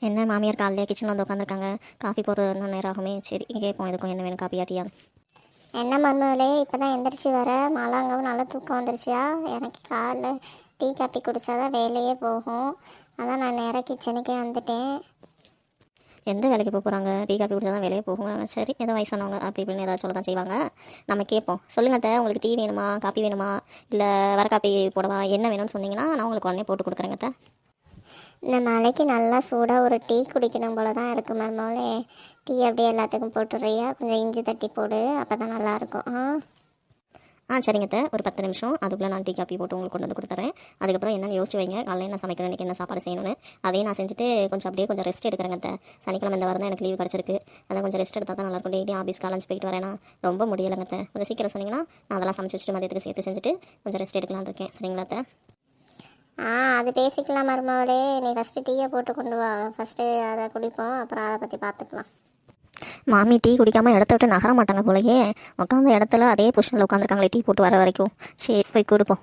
என்ன மாமியார் காலையிலே கிச்சனில் வந்து உட்காந்துருக்காங்க. காஃபி போடுற இன்னும் நேரம் ஆகுமே. சரி கேட்போம், எதுக்கும் என்ன வேணும் காப்பி ஆட்டியா? என்ன மருமகளே இப்போ தான் எந்திரிச்சு வர மாலாங்கவும் நல்லா தூக்கம் வந்துருச்சியா? எனக்கு காலைல டீ காப்பி குடித்தாதான் வேலையே போகும். அதான் நான் நேராக கிச்சனுக்கே வந்துட்டேன். எந்த வேலைக்கு போக போகிறாங்க? டீ காப்பி குடிச்சா தான் வேலையே போகும். சரி, ஏதோ வயசானவங்க அப்படி இப்படின்னு ஏதாவது சொல்ல தான் செய்வாங்க. நம்ம கேட்போம். சொல்லுங்க அத்தை, உங்களுக்கு டீ வேணுமா, காப்பி வேணுமா, இல்லை வர காப்பி போடவா, என்ன வேணும்னு சொன்னீங்கன்னா நான் உங்களுக்கு உடனே போட்டு கொடுக்குறேங்க அத்தை. இந்த மலைக்கு நல்லா சூடாக ஒரு டீ குடிக்கணும் போல தான் இருக்குது மருமகளே. டீ அப்படியே எல்லாத்துக்கும் போட்டுறியா? கொஞ்சம் இஞ்சி தட்டி போடு, அப்போ தான் நல்லாயிருக்கும். சரிங்க அத்தை, ஒரு 10 நிமிஷம் அதுக்குள்ளே நான் டீ காப்பி போட்டு உங்களுக்கு கொண்டு வந்து கொடுத்துறேன். அதுக்கப்புறம் என்னென்னு யோசிச்சு வைங்க. காலையில் என்ன சமைக்கணும், இன்றைக்கி என்ன சாப்பாடு செய்யணும்னு. அதையும் நான் செஞ்சுட்டு கொஞ்சம் ரெஸ்ட் எடுக்கிறேங்க அத்தை. சனிக்கிழமை இந்த வாரம் தான் எனக்கு லீவ் கிடச்சிருக்கு. அதான் கொஞ்சம் ரெஸ்ட் எடுத்தால் தான் நல்லாயிருக்கும். டெய்லி ஆஃபீஸ் காலேஜ் போயிட்டு வரேன்னா ரொம்ப முடியலைங்க அத்தை. கொஞ்சம் சீக்கிரம் சொன்னீங்கன்னா நான் அதெல்லாம் சமைச்சு வச்சுட்டு மதியத்துக்கு சேர்த்து செஞ்சுட்டு கொஞ்சம் ரெஸ்ட் எடுக்கலான்னு இருக்கேன். சரிங்களா அத்தை? அது பேசிக்கலாம் மருமகளே. நீ ஃபஸ்ட்டு டீயை போட்டு கொண்டு வா. ஃபஸ்ட்டு அதை குடிப்போம், அப்புறம் அதை பற்றி பார்த்துக்கலாம். மாமி டீ குடிக்காமல் இடத்த விட்டு நகர மாட்டாங்க போலயே. உட்காந்த இடத்துல அதே பொசிஷனில் உட்காந்துருக்காங்களே டீ போட்டு வர வரைக்கும். சரி போய் கொடுப்போம்.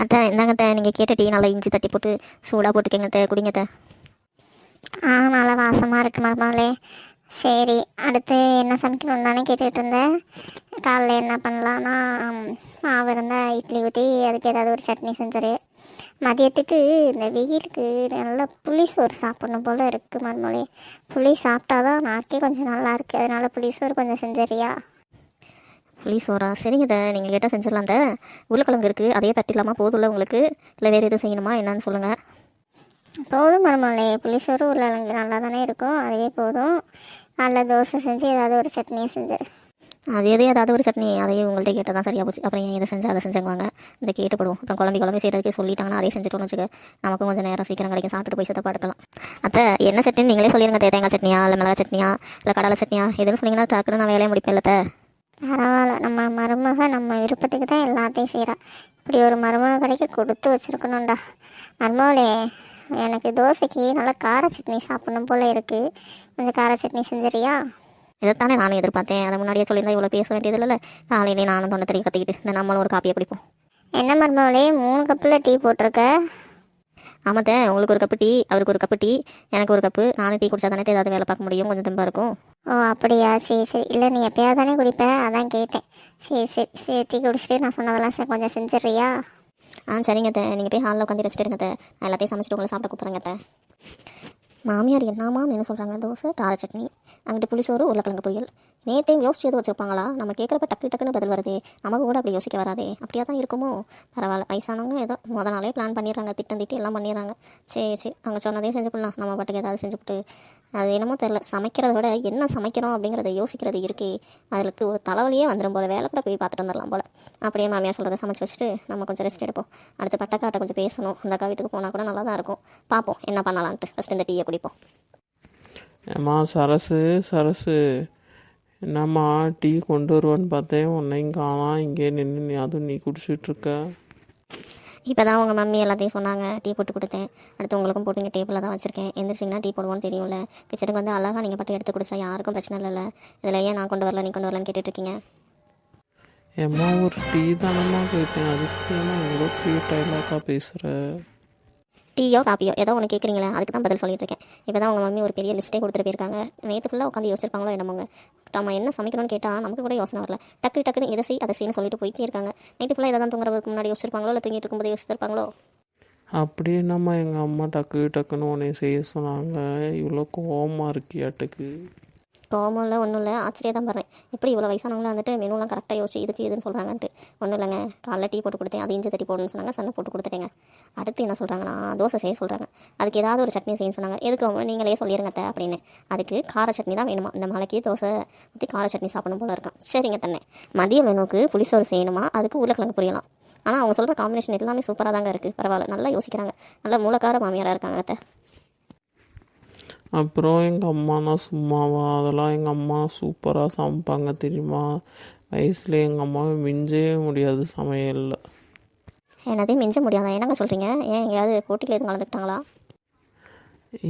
அத்தை இந்தாங்க அத்தை, நீங்கள் கேட்ட டீ நல்லா இஞ்சி தட்டி போட்டு சூடாக போட்டுக்கங்க அத்தை, குடிங்க அத்தை. நல்லா வாசமாக இருக்கு மருமகளே. சரி, அடுத்து என்ன சமைக்கணும்னு தானே கேட்டுகிட்டு இருந்தேன். காலைல என்ன பண்ணலான்னா, மாவு இருந்தால் இட்லி ஊற்றி அதுக்கு ஏதாவது ஒரு சட்னி செஞ்சிரு. மதியத்துக்கு இந்த வெயிலுக்கு நல்லா புளி சோறு சாப்பிடணும் போல் இருக்குது மருமகளே. புளி சாப்பிட்டாதான் நாக்கே கொஞ்சம் நல்லா இருக்குது. அதனால புளி சோறு கொஞ்சம் செஞ்சிடறியா? புளி சோறா? சரிங்க அத்தை, நீங்கள் கேட்டால் செஞ்சிடலாம் அத்தை. உருளைக்கிழங்கு இருக்குது, அதையே பற்றிடலாமா? போதும்ல உங்களுக்கு, இல்லை வேறு எதுவும் செய்யணுமா என்னன்னு சொல்லுங்கள். போதும் மருமகளே, புளிசோறு உருளைக்கிழங்கு நல்லா தானே இருக்கும், அதுவே போதும். நல்ல தோசை செஞ்சு ஏதாவது ஒரு சட்னியை செஞ்சிரு. அது ஏதாவது ஒரு சட்னி, அதையே உங்கள்கிட்ட கேட்டால் தான் சரியாக போச்சு. அப்புறம் ஏன் இதை செஞ்சு அதை செஞ்சுக்குவாங்க, இந்த கேட்டுப்படுவோம். அப்புறம் குழம்பி செய்கிறதுக்கு சொல்லிட்டாங்கன்னா அதே செஞ்சுட்டோன்னு வச்சுக்க, நமக்கும் கொஞ்சம் நேரம் சீக்கிரம் கிடைக்கும், சாப்பிட்டு போய் செத்த படுக்கலாம். அத்தை என்ன சட்னி நீங்களே சொல்லிடுங்க. தேங்காய் சட்னியா, இல்லை மிளகா சட்னியா, இல்லை கடலை சட்னியா, எதுன்னு சொன்னீங்கன்னா டக்குன்னு நான் வேலையை முடிப்பேன். இல்லை பரவாயில்ல, நம்ம மருமக நம்ம விருப்பத்துக்கு தான் எல்லாத்தையும் செய்கிறா. இப்படி ஒரு மருமக கடைக்கு கொடுத்து வச்சுருக்கணும்டா. மருமகளே, எனக்கு தோசைக்கு நல்லா கார சட்னி சாப்பிடணும் போல் இருக்குது. கொஞ்சம் கார சட்னி செஞ்சிடறியா? இதைத்தானே நானும் எதிர்பார்த்தேன். அதை முன்னாடியே சொல்லியிருந்தா இவ்வளோ பேச வேண்டியது இல்லை. காலையிலே நானும் தொண்டை தறி கற்றிக்கிட்டு இந்த நம்மளும் ஒரு காப்பியை பிடிப்போம். என்ன மருமகளே, 3 கப்பில் டீ போட்டிருக்க? ஆமாத்தே, உங்களுக்கு ஒரு கப்பு டீ, அவருக்கு ஒரு கப்பு டீ, எனக்கு ஒரு கப்பு. நானும் டீ குடிச்சா தானே ஏதாவது வேலை பார்க்க முடியும், கொஞ்சம் தெம்பாக இருக்கும். ஓ அப்படியா? சரி. இல்லை நீ எப்போயாவது தானே குடிப்பேன், அதான் கேட்டேன். சரி டீ குடிச்சிட்டு நான் சொன்னதெல்லாம் கொஞ்சம் செஞ்சிடறியா? சரிங்க அத்தை, நீங்கள் போய் ஹாலில் உட்காந்து ரெஸ்ட் எடுங்க அத்தை. நான் எல்லாத்தையும் சமைச்சிட்டு உங்களை சாப்பிட கூப்பிட்றேங்க அத்தை. மாமியார் என்னம்மா என்ன சொல்கிறாங்க? தோசை கார சட்னி, அங்கிட்டு புளிசோறு உருளைக்கிழங்கு பொரியல். நேற்றையும் யோசிச்சு எதுவும் வச்சுருப்பாங்களா? நம்ம கேட்குறப்ப டக்குன்னு பதில் வருதே. நமக்கு கூட அப்படி யோசிக்க வராதே. அப்படியா தான் இருக்குமோ? பரவாயில்ல, வயசானவங்க ஏதோ நாளே பிளான் பண்ணிடுறாங்க, திட்டி எல்லாம் பண்ணிடுறாங்க. சரி அவங்க சொன்னதையும் செஞ்சு பண்ணலாம். நம்ம பாட்டுக்கு ஏதாவது செஞ்சுவிட்டு அது என்னமோ தெரில, சமைக்கிறத விட என்ன சமைக்கிறோம் அப்படிங்கிறத யோசிக்கிறது இருக்கே, அதுக்கு ஒரு தலைவலியே வந்துடும் போல். வேலை கூட போய் பார்த்துட்டு வந்துடலாம் போல். அப்படியே மாமியார் சொல்கிறத சமைச்சு வச்சுட்டு நம்ம கொஞ்சம் ரெஸ்ட் எடுப்போம். அடுத்து பட்டக்காட்ட கொஞ்சம் பேசணும். அந்த அக்கா வீட்டுக்கு போனால் கூட நல்லா தான் இருக்கும். பார்ப்போம் என்ன பண்ணலான்ட்டு. ஃபஸ்ட்டு இந்த டீயை குடிப்போம். ஏம்மா சரசு, என்னம்மா டீ கொண்டு வருவான்னு பார்த்தேன், உன்னையும் காணாம். இங்கே நின்று அதுவும் நீ குடிச்சிட்ருக்க. இப்போ தான் உங்கள் மம்மி எல்லாத்தையும் சொன்னாங்க, டீ போட்டு கொடுத்தேன். அடுத்து உங்களுக்கும் போட்டு இங்கே டேபிளில் தான் வச்சுருக்கேன். எந்திரிச்சிங்கன்னா டீ போடுவோன்னு தெரியும்ல. கிச்சனுக்கு வந்து அழகாக நீங்கள் பாட்டு எடுத்து குடிச்சா யாருக்கும் பிரச்சனை இல்லைல்ல. இதில் ஏன் நான் கொண்டு வரல நீ கொண்டு வரலன்னு கேட்டுட்ருக்கீங்க? ஏம்மா ஒரு டீ தானம்மா கேட்டேன், அதுக்கு ஏன்னா இவ்வளோ பெரிய டைலாக்காக பேசுகிற? டீயோ காப்பியோ ஏதோ ஒன்று கேட்குறீங்களே, அதுக்கு தான் பதில் சொல்லிட்டு இருக்கேன். இப்போ தான் உங்கள் மம்மி ஒரு பெரிய லிஸ்ட்டே கொடுத்துட்டு போயிருக்காங்க. நேற்று ஃபுல்லாக உட்காந்து யோசிச்சிருப்பாங்களோ என்னமோங்க. நம்ம என்ன சமைக்கணும்னு கேட்டால் நமக்கு கூட யோசனை வரல. டக்குன்னு இதை செய்யு சொல்லிட்டு போயிட்டே இருக்காங்க. நைட்டு ஃபுல்லாக இதை தான் தூங்குறதுக்கு முன்னாடி யோசிச்சிருப்பாங்களோ, இல்லை தூங்கிட்டு இருக்கும்போது யோசிச்சிருப்பாங்களோ? அப்படியே நம்ம எங்கள் அம்மா டக்குன்னு உன்னை செய்ய சொன்னாங்க, இவ்வளோ கோவமாக இருக்கியாட்டுக்கு? கோவமும் இல்லை, ஒன்றும் இல்லை, ஆச்சரியம் தான் பாருறேன். எப்படி இவ்வளோ வயசானவங்களாம் வந்துட்டு மெனுலாம் கரெக்டாக யோசிச்சு இதுக்கு இதுன்னு சொல்கிறாங்கன்ட்டு. ஒன்றும் இல்லைங்க, காலைல டீ போட்டு கொடுத்தேன், அது இஞ்சி தட்டி போடணும்னு சொன்னாங்க, சண்டை போட்டு கொடுத்துட்டேங்க. அடுத்து என்ன சொல்கிறாங்கன்னா தோசை செய்ய சொல்கிறாங்க. அதுக்கு ஏதாவது ஒரு சட்னி செய்யணும்னு சொன்னாங்க. எதுக்கு நீங்களே சொல்லிடுங்க அத்தை அப்படின்னு. அதுக்கு கார சட்னி தான் வேணுமா, இந்த மலைக்கு தோசை ஊற்றி கார சட்னி சாப்பிடணும் போல இருக்கான். சரிங்க தண்ணே, மதிய மெனுவுக்கு புளிசோறு செய்யணுமா, அதுக்கு உருளைக்கிழங்கு புரியலாம். ஆனால் அவங்க சொல்கிற காம்பினேஷன் எல்லாமே சூப்பராக தாங்க இருக்குது. பரவாயில்ல, நல்லா யோசிக்கிறாங்க. நல்லா மூலக்கார மாமியாராக இருக்காங்க அத்தை. அப்புறம் எங்கள் அம்மானா சும்மாவா? அதெல்லாம் எங்கள் அம்மா சூப்பராக சமைப்பாங்க தெரியுமா? வயசில் எங்கள் அம்மாவை மிஞ்சவே முடியாது சமையலில். என்னதையும் மிஞ்ச முடியாதா? என்னங்க சொல்கிறீங்க? ஏன் எங்கேயாவது போட்டியில் எதுவும் கலந்துக்கிட்டாங்களா?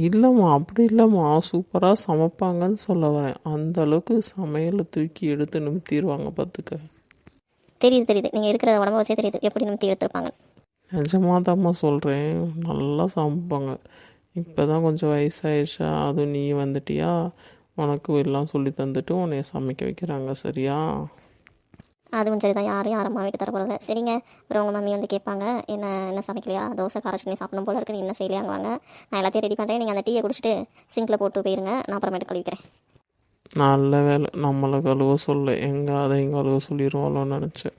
இல்லைம்மா, அப்படி இல்லைம்மா, சூப்பராக சமைப்பாங்கன்னு சொல்ல வரேன். அந்த அளவுக்கு சமையலை தூக்கி எடுத்து நிமித்திடுவாங்க பார்த்துக்க. தெரியுது, நீங்கள் இருக்கிற உடம்பு வச்சே தெரியுது எப்படி நிமித்தி எடுத்துருப்பாங்க. நிஜமாக தான்மா சொல்கிறேன், நல்லா சமைப்பாங்க. இப்போ தான் கொஞ்சம் வயசாயிடுச்சா, அதுவும் நீ வந்துட்டியா, உனக்கு எல்லாம் சொல்லி தந்துட்டு உன்னைய சமைக்க வைக்கிறாங்க சரியா? அதுவும் சரி தான், யாரையும் ஆரம்பமாக வீட்டு தர போகிறதில்ல. சரிங்க. அப்புறம் உங்கள் மம்மி வந்து கேட்பாங்க, என்ன சமைக்கலையா, தோசை கார சட்னி சாப்பிடணும் போல இருக்கு, நீ என்ன செய்யலையாங்குவாங்க. நான் எல்லாத்தையும் ரெடி பண்ணுறேன், நீங்கள் அந்த டீயை குடிச்சிட்டு சிங்கில் போட்டு போயிருங்க, நான் அப்புறமேட்டு கழுவிக்கிறேன். நல்ல வேலை நம்மளை கழுவ சொல்ல, எங்கே அதையும் கழுவ சொல்லிடுவாளோன்னு நினச்சேன்.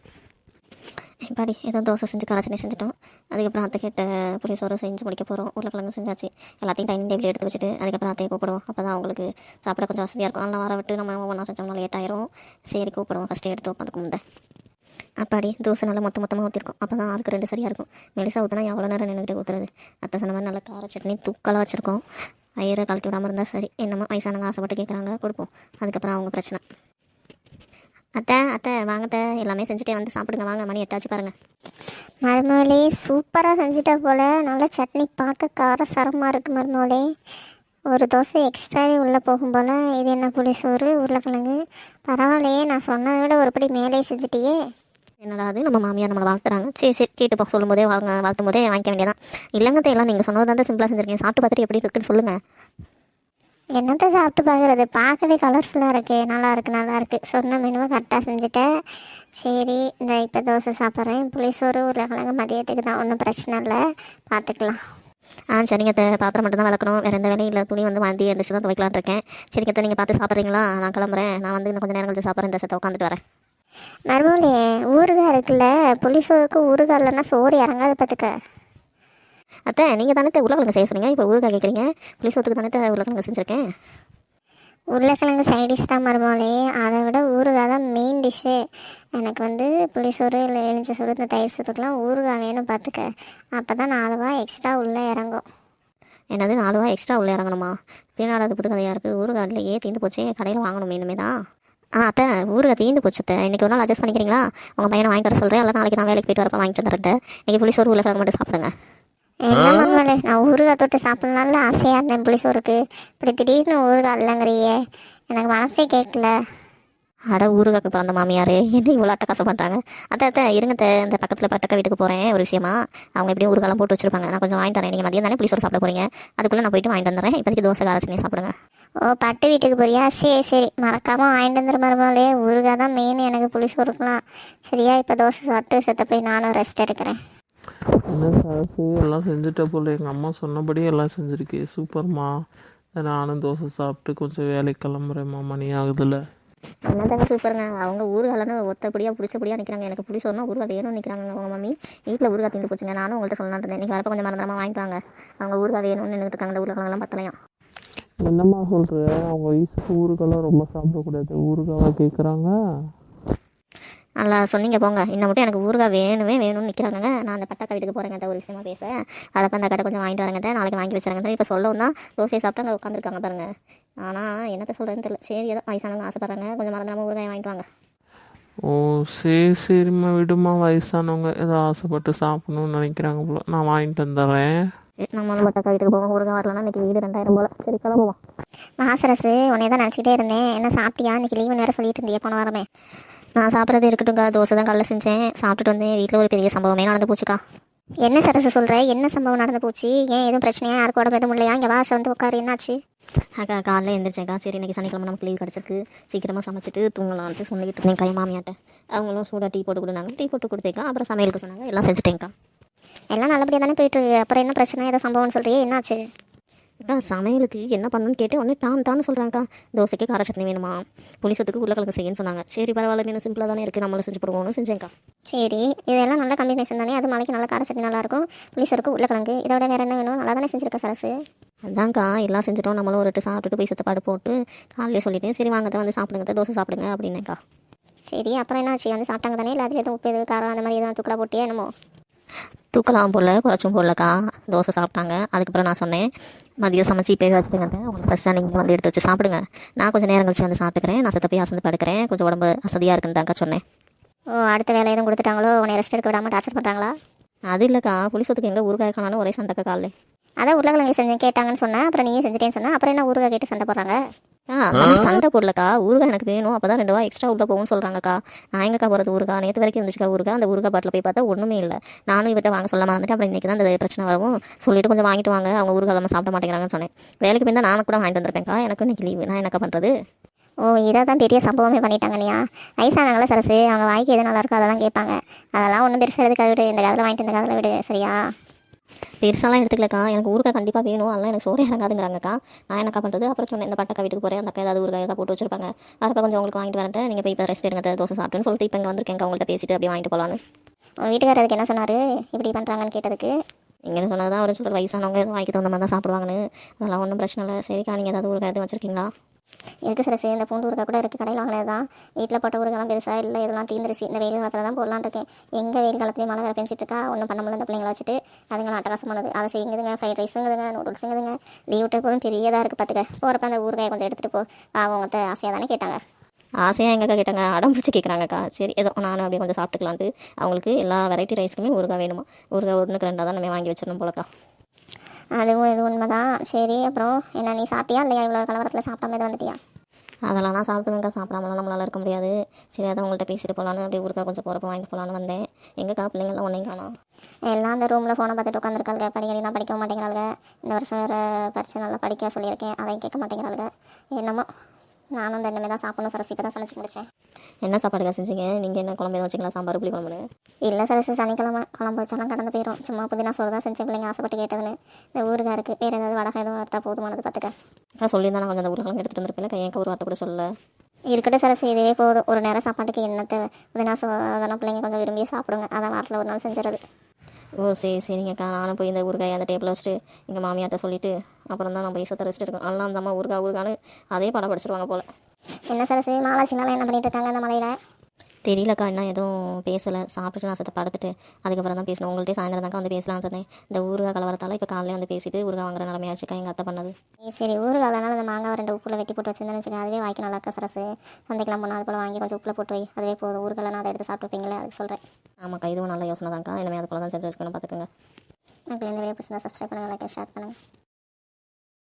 பாடி ஏதோ தோசை செஞ்சு கார சட்னி செஞ்சுட்டோம். அதுக்கப்புறம் அத்தை கேட்ட புளிசோறு செஞ்சு முடிக்க போகிறோம். உருளைக்கிழங்கு செஞ்சாச்சு. எல்லாத்தையும் டைனிங் டேபிள் எடுத்து வச்சுட்டு அதுக்கப்புறம் அத்தையை கூப்பிடுவோம். அப்போ தான் அவங்களுக்கு சாப்பிட கொஞ்சம் வசதியாக இருக்கும். அதெல்லாம் வர விட்டு நம்ம ஒவ்வொன்றா செஞ்சோம்னா லேட் ஆயிரும். சரி கூப்பிடுவோம், ஃபஸ்ட்டு எடுத்து வைப்பதுக்கு முந்தை. அப்பாடி தோசை நல்லா மொத்தமாக ஊற்றிருக்கும். அப்போ தான் ஆளுக்கு 2 சரியாக இருக்கும். மெலிசா ஊற்றினா எவ்வளோ நேரம் நின்றுக்கிட்டு ஊற்றுறது. அத்தை சொன்ன மாதிரி நல்லா கார சட்னி தூக்கலாக வச்சுருக்கோம். வயிறை கலக்கி விடாமல் இருந்தால் சரி. என்னமோ வயசானவங்க ஆசைப்பட்டு கேட்குறாங்க, கொடுப்போம். அதுக்கப்புறம் அவங்க பிரச்சனை. அத்தை வாங்கத்தை எல்லாமே செஞ்சுட்டே வந்து சாப்பிடுங்க, வாங்க. மணி 8 ஆச்சு பாருங்கள். மருமகளே சூப்பராக செஞ்சுட்டா போல். நல்லா சட்னி பார்க்க கார சரமாக இருக்குது மருமகளே. ஒரு தோசை எக்ஸ்ட்ராவே உள்ளே போகும் போல். இது என்ன புளிசோறு உருளைக்கிழங்கு. பரவாயில்லையே, நான் சொன்னதை விட ஒருபடி மேலே செஞ்சுட்டியே. என்னடா அது, நம்ம மாமியார் நம்மளை வாழ்த்துறாங்க. சரி கேட்டு போ, சொல்லும் போதே வாழ்த்தும் போதே வாங்கிக்க வேண்டியதான். இல்லைங்க எல்லாம் நீங்கள் சொன்னது தான் சிம்பிளாக செஞ்சுருக்கேன். சாப்பிட்டு பார்த்துட்டு எப்படி இருக்குன்னு சொல்லுங்கள். என்னத்தை சாப்பிட்டு பார்க்குறது, பார்க்கவே கலர்ஃபுல்லாக இருக்கு. நல்லா இருக்குது. சொன்ன மெனுவை கரெக்டாக செஞ்சுட்டேன். சரி, இந்த இப்போ தோசை சாப்பிட்றேன். புளிசோறு உருளைக்கிழங்கு மதியத்துக்கு தான், ஒன்றும் பிரச்சனை இல்லை, பார்த்துக்கலாம். சரிங்க பாத்திரம் மட்டும் தான் விளக்கணும், வேறு எந்த வேலையும் இல்லை. துணி வந்து மாந்தி எழுந்திரிச்சு தான் துவைக்கலான்னு இருக்கேன். சரிங்க நீங்கள் பார்த்து சாப்பிட்றீங்களா? நான் கிளம்புறேன். நான் வந்து இன்னும் கொஞ்சம் நேரம் கழிச்சு சாப்பிட்றேன். இந்த சத்தை உட்காந்துட்டு வரேன். மறுபடியே ஊறுகாய் இருக்குல்ல, புளிசோறுக்கு ஊறுகாய் இல்லைன்னா சோறு இறங்காத பார்த்துக்க. அத்தை நீங்கள் தானே உருளைக்கிழங்கு செய்ய சொன்னீங்க, இப்போ ஊறுகாய் கேட்குறீங்க. புளிசோத்துக்கு தானே உருளைக்கிழங்கு செஞ்சுருக்கேன். உருளைக்கிழங்கு சைடிஷ் தான் மருமகளே, அதை விட ஊறுகாய் தான் மெயின் டிஷ்ஷு. எனக்கு வந்து புளிசோறு இல்லை எலுமிச்சை சோறு இந்த தயிர் சோத்துக்கெலாம் ஊறுகாய் வேணும் பார்த்துக்க. அப்போ தான் 4 ரூபா எக்ஸ்ட்ரா உள்ளே இறங்கும். என்னது 4 ரூபா எக்ஸ்ட்ரா உள்ளே இறங்கணுமா? தீனாடாது புது கதையாக இருக்குது. ஊறுகாய் இல்லையே, தீந்து போச்சே, கடையில் வாங்கணும் இனிமே தான். அத்தை ஊறுகாய் தீந்து போச்சு. இன்றைக்கி ஒரு நாள் அட்ஜஸ்ட் பண்ணிக்கிறீங்களா? உங்கள் பையனை வாங்கிட்டு வர சொல்கிறேன். இல்லை நாளைக்கு நான் வேலைக்கு போயிட்டு வரப்போ வாங்கிட்டு வந்துடுறேன். இன்றைக்கி புளிசோறு உருளைக்கிழங்கு மட்டும் சாப்பிடுங்க. என்ன மருமகளே, நான் ஊறுகாய் தொட்டு சாப்பிட்லாம்ல ஆசையாக இருந்தேன் புளிசோறுக்கு. இப்படி திடீர்னு ஊறுகாய் இல்லைங்கிறியே, எனக்கு மனசே கேட்கல. அட ஊறுகாய்க்கு பிறந்த மாமியார் என்ன இவ்வளோ அட்டகாசம் பண்ணுறாங்க. அத்தை இருங்க இந்த பக்கத்தில் பட்டக்கா வீட்டுக்கு போகிறேன் ஒரு விஷயமா. அவங்க எப்படியும் ஊறுகாலாம் போட்டு வச்சுருப்பாங்க. நான் கொஞ்சம் வாங்கிட்டு வரேன். நீங்கள் மதியம் தானே புளிசோறு சாப்பிட போகிறீங்க, அதுக்குள்ளே நான் போயிட்டு வாங்கிட்டு வந்துடுறேன். இப்போதைக்கு தோசை கார சட்னி சாப்பிடுங்க. ஓ, பட்டு வீட்டுக்கு போறியா? சரி மறக்காமல் வாங்கிட்டு வந்துரு மருமகளே. ஊறுகாய் தான் மெயின் எனக்கு புளிசோறுக்கலாம். சரியா, இப்போ தோசை சாப்பிட்டு செத்த போய் நானும் ரெஸ்ட் எடுக்கிறேன். என்ன சரசு எல்லாம் செஞ்சுட்ட போல், எங்கள் அம்மா சொன்னபடி எல்லாம் செஞ்சுருக்கே. சூப்பர்மா. நானும் தோசை சாப்பிட்டு கொஞ்சம் வேலைக்கு கிளம்புறேம்மா, மணி ஆகுதுல்ல. என்னதாங்க சூப்பருங்க. அவங்க ஊறுகாலன்னு ஒத்தப்படியாக பிடிச்சபடியாக நிற்கிறாங்க. எனக்கு புளிசோறுனா ஊறுகாய் வேணும்னு நிற்கிறாங்க. உங்கள் மம்மி வீட்டில் ஊறுகாய் தீந்து போச்சுங்க. நானும் உங்கள்கிட்ட சொல்லலான்னு இருந்தேன். நீங்கள் வரப்போ கொஞ்சம் மறந்துடாமல் வாங்கிட்டு வாங்க. அவங்க ஊறுகாய் வேணும்னு நின்றுட்டு இருக்காங்க. இந்த ஊறுகாயெல்லாம் பத்தலையாம். என்னம்மா சொல்கிற? அவங்க வயசுக்கு ஊறுகாலாம் ரொம்ப சாப்பிடக்கூடாது, ஊறுகாவாக கேட்குறாங்க. நல்லா சொன்னீங்க போங்க. இன்னும் மட்டும் எனக்கு ஊறுகாய் வேணும்னு நிற்கிறாங்க. நான் அந்த பட்டக்கா வீட்டுக்கு போகிறேங்க ஒரு விஷயமா பேச. அதை அந்த கடை கொஞ்சம் வாங்கிட்டு வரேங்க. நாளைக்கு வாங்கி வச்சுறாங்க. இப்போ சொல்லவும் தான் தோசையை சாப்பிட்டு அங்கே உட்காந்துருக்காங்க பாருங்கள். ஆனால் என்னத்தை சொல்கிறேன்னு தெரியல. சரி ஏதோ வயசானவங்க ஆசைப்படுறாங்க, கொஞ்சம் மறந்துடாமல் ஊறுகாய் வாங்கிட்டு வாங்க. ஓ சரிம்மா, விடுமா. வயசானவங்க ஏதோ ஆசைப்பட்டு சாப்பிடணும்னு நினைக்கிறாங்க போல. நான் வாங்கிட்டு வந்துடுறேன். நம்ம பட்டக்கா வீட்டுக்கு போவோம். ஊறுகாய் வரலன்னா இன்றைக்கி வீடு 2000 போல். சரி கிளம்புவோம். மகாசரசு, உன்னை தான் நினச்சிட்டே இருந்தேன். என்ன சாப்பிட்டியா? இன்றைக்கி லீவு நேரம் சொல்லிட்டு இருந்தியே போன வாரமே. நான் சாப்பிட்றது இருக்கட்டும்க்கா. தோசை தான் காலைல செஞ்சேன், சாப்பிட்டுட்டு வந்தேன். வீட்டில் ஒரு பெரிய சம்பவமே நடந்து போச்சுக்கா. என்ன சரசு சொல்கிற? என்ன சம்பவம் நடந்து போச்சு? ஏன் எதுவும் பிரச்சனையா? யாருக்கு உடம்பு எதுவும் இல்லையா? இங்கே வாச வந்து உட்காரு, என்னாச்சு? அக்கா காலைல எழுந்திரிச்சேக்கா. சரி இன்றைக்கி சனிக்கிழமை நமக்கு லீவ் கிடச்சிருக்கு, சீக்கிரமாக சமைச்சிட்டு தூங்கலான்ட்டு சொல்லிட்டு இருந்தேன் கை மாமியாட்ட. அவங்களும் சூடாக டீ போட்டு கொடுனாங்க. டீ போட்டு கொடுத்தேக்கா. அப்புறம் சமையலுக்கு சொன்னாங்க, எல்லாம் செஞ்சுட்டேங்க்கா. எல்லாம் நல்லபடியாக தானே போயிட்டுருக்கு. அப்புறம் என்ன பிரச்சனை? ஏதோ சம்பவம்னு சொல்கிறியே, என்னாச்சு? அக்கா சமையலுக்கு என்ன பண்ணணும்னு கேட்டு உடனே டான்னு சொல்கிறாங்கக்கா. தோசைக்கு கார சட்னி வேணுமா, புளிசத்துக்கு உருளைக்கிழங்கு செய்யன்னு சொன்னாங்க. சரி பரவாயில்ல, மீன் சிம்பிளாக தானே இருக்குது, நம்மளும் செஞ்சு போடுவோம்னு செஞ்சேங்க்கா. சரி, இதெல்லாம் நல்ல காம்பினேஷன் தானே. அது மலைக்கு நல்ல கார சட்னி நல்லாயிருக்கும். புளிசோருக்கு உருளைக்கிழங்கு, இதோட வேறு என்ன வேணும்? நல்லா தானே செஞ்சுருக்க சரசு. அதான்க்கா எல்லாம் செஞ்சுட்டோம். நம்மளும் ஒரு சாப்பிட்டுட்டு போய் செத்தப்பாடு போட்டு காலையிலே சொல்லிட்டேன். சரி வாங்க வந்து சாப்பிடுங்க, தோசை சாப்பிடுங்க அப்படின்னேக்கா. சரி அப்புறம் என்னாச்சு? வந்து சாப்பிட்டாங்க தானே? இல்லை அதில் எதுவும் உப்பு எதுவும் காரம் அந்த மாதிரி எதுவும் தூக்கலாக போட்டியே என்னமோ? தூக்கலாம் போடல, குறைச்சும் போடலக்கா. தோசை சாப்பிட்டாங்க. அதுக்கப்புறம் நான் சொன்னேன், மதியம் சமைச்சு இப்போ வச்சுட்டுங்க, உங்களுக்கு ஃபஸ்ட்டாக நீங்கள் வந்து எடுத்து வச்சு சாப்பிடுங்க, நான் கொஞ்சம் நேரம் கழிச்சு வந்து சாப்பிட்டுக்கிறேன், நான் செத்த போய் அசந்து படுக்கிறேன், கொஞ்சம் உடம்பு அசதியாக இருக்குன்னு தான்க்கா சொன்னேன். ஓ, அடுத்த வேலை எதுவும் கொடுத்துட்டாங்களோ? உன்னை ரெஸ்ட் எடுக்க விடாமல் டார்ச்சர் பண்ணுறாங்களா? அது இல்லைக்கா, புளிசத்துக்கு எங்கே ஊறுகாய் காணாலும் ஒரே சண்டைக்கா காலையில். அதான் உருளைக்கிழங்கு செஞ்சு கேட்டாங்கன்னு சொன்னேன், அப்புறம் நீயும் செஞ்சுட்டேன்னு சொன்னேன். அப்புறம் என்ன ஊறுகாய் கேட்டு சண்டை போடுறாங்க? நான் சண்டை போடலக்கா, ஊறுகாய் எனக்கு வேணும், அப்போ தான் 2 ரூபா எக்ஸ்ட்ரா உள்ளே போகும்னு சொல்கிறாங்கக்கா. நான் எங்கக்கா போகிறது ஊறுகாய்? நேற்று வரைக்கும் இருந்துச்சுக்கா ஊறுகாய். அந்த ஊறுகாய் பாட்டில் போய் பார்த்தா ஒன்றுமே இல்லை. நானும் இவர்கிட்ட வாங்க சொல்ல மறந்துட்டு அப்புறம் இன்றைக்கி தான் இந்த பிரச்சனை வரவும் சொல்லிட்டு கொஞ்சம் வாங்கிட்டு வாங்க, அவங்க ஊறுகாய் இல்லாமல் சாப்பிட மாட்டேங்கிறாங்கன்னு சொன்னேன். வேலைக்கு போய் தான் நானும் கூட வாங்கிட்டு வந்திருப்பேன்க்கா. எனக்கு இன்னைக்கு லீவு, நான் என்னக்கா பண்ணுறது? ஓ, இதை தான் பெரிய சம்பவமே பண்ணிட்டாங்க நீயா. வயசானவங்கள சரசு, அவங்க வாய்க்கு எது நல்லா இருக்கோ அதை தான் கேட்பாங்க. அதெல்லாம் ஒன்றும் பெருசாக எடுத்துக்க விடு, இந்த காதில் வாங்கிட்டு இந்த காதில் விடு, சரியா? பெருசாலாம் எடுத்துக்கலக்கா, எனக்கு ஊறுகாய் கண்டிப்பாக வேணும், அதெல்லாம் எனக்கு சோறே இறங்காதுங்கிறாங்கக்கா. நான் என்னக்கா பண்ணுறது? அப்புறம் சொன்னேன், இந்த பட்டக்கா வீட்டுக்கு போகிறேன், அந்த அக்கா ஏதாவது ஊறுகாய் ஏதாவது போட்டு வச்சிருப்பாங்க, வரப்போ கொஞ்சம் உங்களுக்கு வாங்கிட்டு வரேன், நீங்கள் போய் இப்போ ரெஸ்ட் எடுங்க, தோசை சாப்பிட்டுன்னு சொல்லிட்டு இப்போ இங்கே வந்திருக்கேன், அவங்கள்ட்ட பேசிட்டு அப்படியே வாங்கிட்டு போகலான்னு. உங்கள் வீட்டுக்காரருக்கு என்ன சொன்னார் இப்படி பண்ணுறாங்கன்னு கேட்டதுக்கு? நீங்கள் சொன்னது தான் அவர் சொல்கிற, வயசானவங்க எதுவும் வாங்கிட்டு வந்த மாதிரி தான் சாப்பிடுவாங்கன்னு. அதெல்லாம் ஒன்றும் பிரச்சனை இல்லை. சரிக்கா, நீங்கள் ஏதாவது ஊறுகாய் எதுவும் வச்சிருக்கீங்களா? இருக்குது சரசு, இந்த பூண்டு ஊறுகாய் கூட இருக்குது, கடையில் வாங்கினது தான். வீட்டில் போட்ட ஊறுகாய்லாம் பெருசாக இல்லை, இதெல்லாம் தீந்துருச்சு. இந்த வெயில் காலத்தில் தான் போடலான்னு இருக்கேன். எங்கள் வெயில் காலத்துலேயே மழை வேறு பெஞ்சிட்டு இருக்கா, ஒன்றும் பண்ண முடியல. இந்த பிள்ளைங்களை வச்சுட்டு அதுங்களாம் அட்டகாசமானது, அதை செய்யுதுங்க, ஃப்ரைட் ரைஸுங்குதுங்க, நூடுல்ஸுங்குதுங்க. லீவ் விட்டு போதும் பெரியதாக இருக்குது பார்த்துக்க. போகிறப்ப அந்த ஊறுகாயை கொஞ்சம் எடுத்துகிட்டு போ. அவங்க ஆசையாக தானே கேட்டாங்க. ஆசையாக எங்கக்கா கேட்டாங்க, அடம் பிடிச்சி கேட்குறாங்கக்கா. சரி, ஏதோ நானும் அப்படியே கொஞ்சம் சாப்பிட்டுக்கலான்ட்டு. அவங்களுக்கு எல்லா வெரைட்டி ரைஸ்க்குமே ஊறுகாய் வேணுமா? ஊறுகாய் 1க்கு 2 தான் நம்ம வாங்கி வச்சிடணும் போலக்கா. அதுவும் இது உண்மை தான். சரி, அப்புறம் என்ன, நீ சாப்பிட்டியா இல்லையா? இவ்வளோ கலவரத்தில் சாப்பிடாம எது வந்துட்டியா? அதெல்லாம் நான் சாப்பிடுவேங்க்கா, சாப்பிடாமலாம் நம்மளால் இருக்க முடியாது. சரி, அதான் உங்கள்கிட்ட பேசிட்டு போகலான்னு அப்படியே ஊறுகாய் கொஞ்சம் போகிறப்ப வாங்கிட்டு போகலான்னு வந்தேன். எங்கக்கா பிள்ளைங்கள்லாம் ஒன்றையும் காணோம்? எல்லாம் அந்த ரூமில் ஃபோனை பார்த்துட்டு உட்காந்துருக்காளுங்க. படிக்கடினா படிக்க மாட்டேங்கிறாளுங்க. இந்த வருஷம் வேறு பரிட்சை நல்லா படிக்க சொல்லியிருக்கேன், அதையும் கேட்க மாட்டேங்கிறாளுங்க. என்னமோ நானும் இந்த இனிமேல் தான் சாப்பிடணும் சரசி. இப்போ தான் சமைச்சு முடிச்சேன். என்ன சாப்பாடுக்கா செஞ்சீங்க? நீங்கள் என்ன குழம்பு எதுவும் வச்சிங்களா? சாம்பார், புளி குழம்புன்னு? இல்லை சரசி, சனிக்கிழமை குழம்பு வச்சாலும் கடந்து போயிடும். சும்மா புதினா சோறு தான் செஞ்ச பிள்ளைங்க ஆசைப்பட்டு கேட்டதுன்னு. இந்த ஊறுகாய் இருக்குது, வேறு ஏதாவது வடகம் எதுவும் வறுத்தா போதுமானது பார்த்துக்க. நான் சொல்லியிருந்தா நான் கொஞ்சம் அந்த ஊறுகாய் எடுத்துகிட்டு வந்திருப்பேன். ஏன் ஒரு வார்த்தை கூட சொல்லலை? இருக்கட்டும் சரசி, இதுவே போதும். ஒரு நேரம் சாப்பாட்டுக்கு என்னத்தை புதினா அதெல்லாம் பிள்ளைங்க கொஞ்சம் விரும்பியே சாப்பிடுங்க. அதான் வாரத்தில் ஒரு நாள் செஞ்சுறது. ஓ சரி சரிங்கக்கா, நானும் போய் இந்த ஊறுகாய் அந்த டேபிளில் வச்சுட்டு எங்கள் மாமியார்ட்ட சொல்லிவிட்டு அப்புறம் தான் நம்ம ஈசத்தை ரெஸ்ட் எடுக்கணும். அதெல்லாம் அந்த அம்மா ஊறுகான்னு அதே படம் படிச்சிருவாங்க போல். என்ன சரசி, மாலாசினாலாம் என்ன பண்ணிட்டு இருக்காங்க அந்த மலையில்? தெரியலக்கா, இன்னும் எதுவும் பேசலை. சாப்பிட்டுட்டு நான் சத்த படுத்துட்டு அதுக்கப்புறம் தான் பேசணும். உங்கள்கிட்ட சாயந்தரம் தாக்கா வந்து பேசலான்றதேன். இந்த ஊறுகாய் கலவரத்தால் இப்போ காலையில் வந்து பேசிட்டு ஊறுகாய் வாங்குற நிலமையாச்சுக்கா எங்கள் அத்தை பண்ணது. சரி, ஊறுகாய்னால இந்த மாங்காய் 2 உப்புல வெட்டி போட்டு வச்சிருந்தேன்னு வச்சுக்கோங்க, அதுவே வாய்க்கு நல்லா இருக்கா சரசு. சந்தைக்கெல்லாம் போனால் அது போல் வாங்கி கொஞ்சம் உப்புல போட்டு வை, அதுவே போதும். ஊறுகாய் நான் அதை எடுத்து சாப்பிட்டுப்பீங்களே, அதுக்கு சொல்கிறேன். ஆமாக்கா, இதுவும் நல்ல யோசனை தான்க்கா. இனிமேல் அது போல தான் செஞ்சு வச்சுக்கணும், பார்த்துக்கோங்க. எனக்கு இந்த வீடியோ பிடிச்சிருந்தா சப்ஸ்கிரைப் பண்ணுங்கள், லைக் ஷேர் பண்ணுங்கள்.